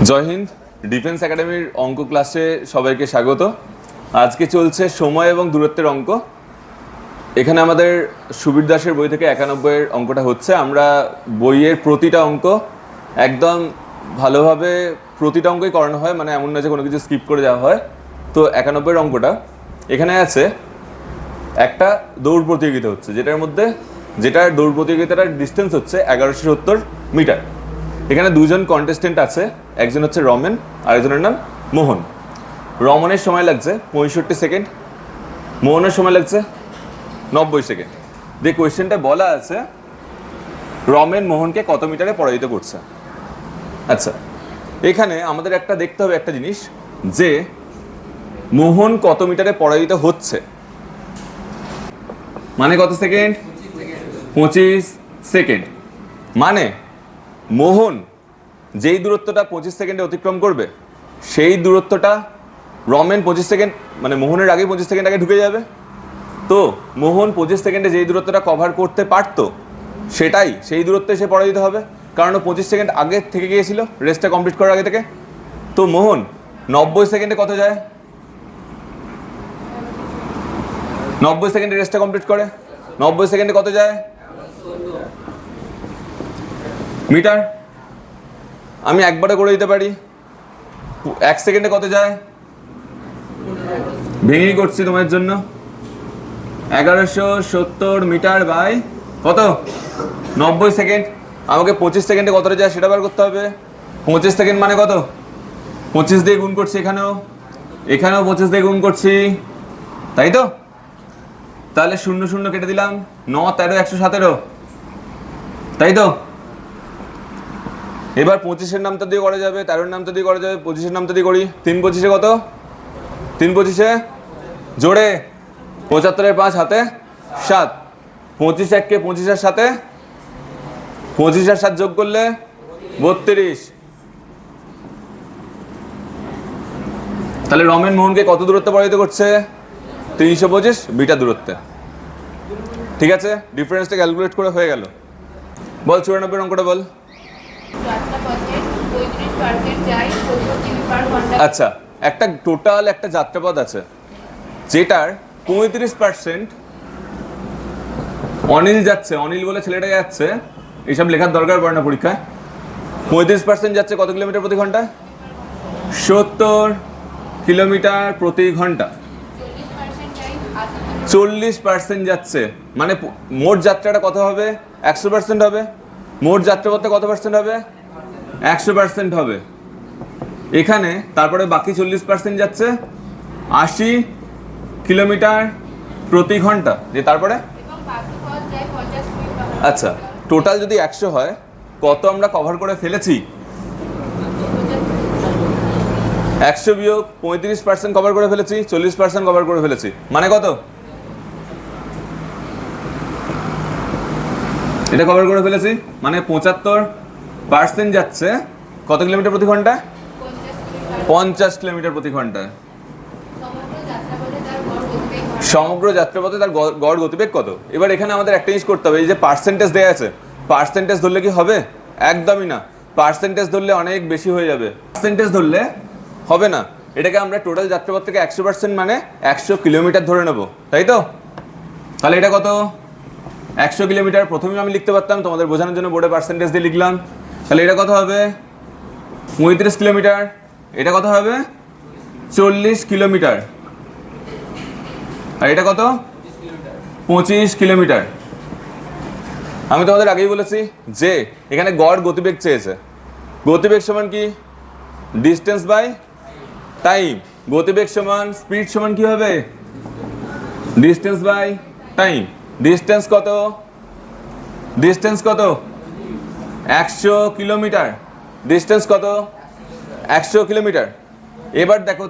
জয় Hind. Defence একাডেমির অঙ্ক ক্লাসে সবাইকে স্বাগত। আজকে চলছে সময় এবং দূরত্বের অঙ্ক। এখানে আমাদের সুবীর দাসের বই থেকে 91-এর অঙ্কটা হচ্ছে। আমরা বইয়ের প্রতিটা অঙ্ক একদম ভালোভাবে প্রতিটা অঙ্কই করানো হয়, মানে এমন না যে কোনো কিছু স্কিপ করে যাওয়া হয়। তো 91-এর অঙ্কটা এখানে আছে, একটা দৌড় প্রতিযোগিতা হচ্ছে, যেটার দৌড় প্রতিযোগিতাটার ডিস্টেন্স হচ্ছে 1170 মিটার। এখানে দুজন কন্টেস্টেন্ট আছে, একজন হচ্ছে রমেন, আরেকজনের নাম মোহন। রমনের সময় লাগছে 65 সেকেন্ড, মোহনের সময় লাগছে 90 সেকেন্ড। যে কোয়েশ্চেনটা বলা আছে রমেন মোহনকে কত মিটারে পরাজিত করছে। আচ্ছা, এখানে আমাদের একটা দেখতে হবে একটা জিনিস, যে মোহন কত মিটারে পরাজিত হচ্ছে, মানে কত সেকেন্ড? 25 সেকেন্ড। মানে মোহন যেই দূরত্বটা 25 সেকেন্ডে অতিক্রম করবে, সেই দূরত্বটা রমেন 25 সেকেন্ড, মানে মোহনের আগেই 25 সেকেন্ড আগে ঢুকে যাবে। তো মোহন 25 সেকেন্ডে যেই দূরত্বটা কভার করতে পারতো, সেই দূরত্বে সে পরাজিত হবে, কারণ 25 সেকেন্ড আগে থেকে গিয়েছিল রেসটা কমপ্লিট করার আগে থেকে। তো মোহন 90 সেকেন্ডে কত যায়? 90 সেকেন্ডে রেসটা কমপ্লিট করে, 90 সেকেন্ডে কত যায়? মিটার। আমি একবারে করে দিতে পারি। 1 সেকেন্ডে কত যায়? ভেঙেই করছি তোমার জন্য। 1170 মিটার বাই কত? 90 সেকেন্ড। আমাকে 25 সেকেন্ডে কতটা যায় সেটা বার করতে হবে। 25 সেকেন্ড মানে কত? 25 দিয়ে গুণ করছি, এখানেও 25 দিয়ে গুণ করছি, তাই তো? তাহলে 0 0 কেটে দিলাম, 9 13 117, তাই তো? এবার 25-এর নামটা দিয়ে করা যাবে, 13-এর নামটা দিয়ে করা যাবে, 25-এর নামটা দিয়ে করি। 3 25-এ কত? 3 25-এ জোরে 75-এর 5 হাতে 7, 25 1 কে 25-এর সাথে 25-এর 7 যোগ করলে 32। তাহলে রমেন মোহনকে কত দূরত্বে পরাজিত করছে? 325 মিটার দূরত্বে। ঠিক আছে, ডিফারেন্সটা ক্যালকুলেট করে হয়ে গেল। বল 94-এর অঙ্কটা বল। আচ্ছা, একটা টোটাল একটা যাত্রাপথ আছে, যেটার 35% অনিল যাচ্ছে, অনিল বলে ছেলেটা যাচ্ছে, এইসব লেখার দরকার পড়ে না পরীক্ষায়। 35% যাচ্ছে কত কিলোমিটার প্রতি ঘন্টা? 70 কিলোমিটার প্রতি ঘন্টা। 40% যাচ্ছে, মানে মোট যাত্রাটা কত হবে? 100% হবে। মোট যাত্রাপথে কত পার্সেন্ট হবে? 100% হবে। এখানে তারপরে বাকি 40% যাচ্ছে 80 কিলোমিটার প্রতি ঘন্টা, যে তারপরে আচ্ছা, টোটাল যদি 100 হয়, কত আমরা কভার করে ফেলেছি? 100 বিয়োগ 35% কভার করে ফেলেছি, 40% কভার করে ফেলেছি, মানে কত? এটা কভার করে ফেলেছি, মানে 75% যাচ্ছে কত কিলোমিটার প্রতি ঘন্টা? 50 কিলোমিটার প্রতি ঘন্টা। সমগ্র যাত্রাপথে তার গড় গতিবেগ কত? এবার এখানে আমাদের একটা জিনিস করতে হবে, এই যে পার্সেন্টেজ দেয়া আছে, পার্সেন্টেজ ধরলে কি হবে? একদমই না। পার্সেন্টেজ ধরলে অনেক বেশি হয়ে যাবে, পার্সেন্টেজ ধরলে হবে না। এটাকে আমরা টোটাল যাত্রাপথ থেকে 100% মানে 100 কিলোমিটার ধরে নেব, তাই তো? তাহলে এটা কত? 100 কিলোমিটার। প্রথমেই আমি লিখতে পারতাম, তোমাদের বোঝানোর জন্য বোর্ডে পার্সেন্টেজ দিয়ে লিখলাম। তাহলে এটা কত হবে? 35 কিলোমিটার। এটা কত হবে? 40 কিলোমিটার। আর এটা কত? 25 কিলোমিটার। আমি তোমাদের আগেই বলেছি যে এখানে গড় গতিবেগ চেয়েছে। গতিবেগ সমান কি? Distance by time. গতিবেগ সমান স্পিড সমান কি হবে? Distance by time. ডিস্টেন্স কত? 100 কিলোমিটার। ডিস্টেন্স কত? 100 কিলোমিটার। এবার দেখো,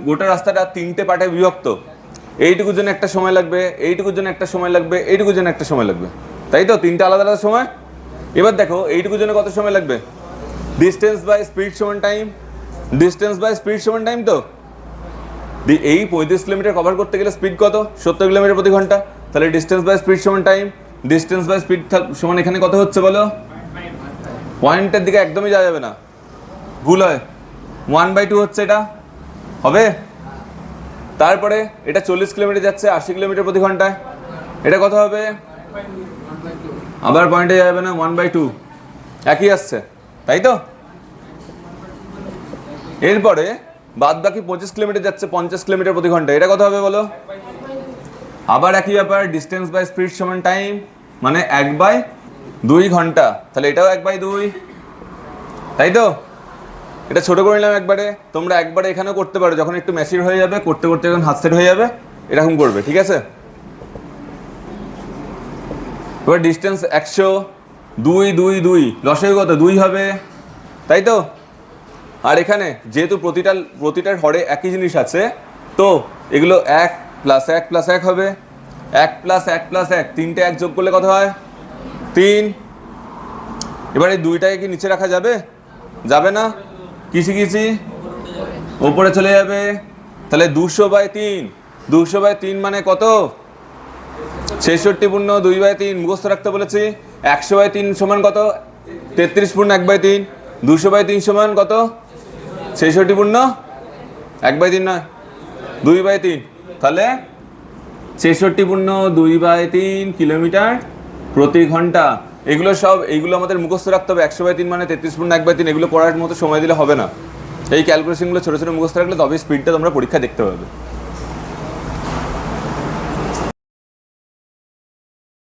গোটা রাস্তাটা 3টে পার্টে বিভক্ত। এইটুকুর জন্য একটা সময় লাগবে, এইটুকুর জন্য একটা সময় লাগবে, এইটুকুর জন্য একটা সময় লাগবে, তাই তো? 3টে আলাদা আলাদা সময়। এবার দেখো এইটুকুর জন্য কত সময় লাগবে? ডিস্টেন্স বাই স্পিড সমান টাইম। ডিস্টেন্স বাই স্পিড সমান টাইম। তো এই 35 কিলোমিটার কভার করতে গেলে স্পিড কত? 70 কিলোমিটার প্রতি ঘন্টা। তাহলে ডিস্টেন্স বাই স্পিড সমান টাইম। ডিস্টেন্স বাই স্পিড সমান এখানে কত হচ্ছে বলো? পয়েন্টের দিকে একদমই যাওয়া যাবে না, ভুল হয়, 1/2 হচ্ছে এটা, হবে? তারপরে এটা 40 কিলোমিটার যাচ্ছে 80 কিলোমিটার প্রতি ঘন্টায়, এটা কত হবে? আবার পয়েন্টে যাবে না, 1/2, একই আসছে, তাই তো? এরপরে বাদ বাকি 25 কিলোমিটার যাচ্ছে 50 কিলোমিটার প্রতি ঘন্টা, এটা কত হবে বলো? আবার একই ব্যাপার, ডিস্টেন্স বাই স্পিড সমান টাইম, মানে 1/2 ঘন্টা, তাহলে এটাও 1/2, তাই তো? এটা ছোট করে নিলাম একবারে, তোমরা একবারে এখানেও করতে পারো, যখন একটু ম্যাচিউর হয়ে যাবে, করতে করতে যখন হাত সেট হয়ে যাবে এরকম করবে, ঠিক আছে? এবার ডিস্টেন্স 100, 2 2 2, লসাগু কত? 2 হবে, তাই তো? আর এখানে যেহেতু প্রতিটার হরে একই জিনিস আছে, তো এগুলো 1 + 1 + 1 হবে, 1 + 1 + 1, তিনটে 1 যোগ করলে কত হয়? 3। এবার এই 2টাকে কি নিচে রাখা যাবে? যাবে না, কিছি ওপরে চলে যাবে, তাহলে 200/3, 200/3 মানে কত? 66 পূর্ণ 2/3, মুখস্থ রাখতে বলেছি। 100/3 সমান কত? 33 পূর্ণ 1/3, 200/3 সমান কত? 66 পূর্ণ 1/3 নয়, 2/3, তাহলে 66 পূর্ণ 2/3 কিলোমিটার প্রতি ঘন্টা। এইগুলো আমাদের মুখস্থ রাখতে হবে। 100/3 মানে 33 পূর্ণ 1/3, এগুলো করার মতো সময় দিলে হবে না। এই ক্যালকুলেশনগুলো ছোটো ছোটো মুখস্থ রাখলে তবে স্পিডটা তোমরা পরীক্ষা দেখতে পাবে।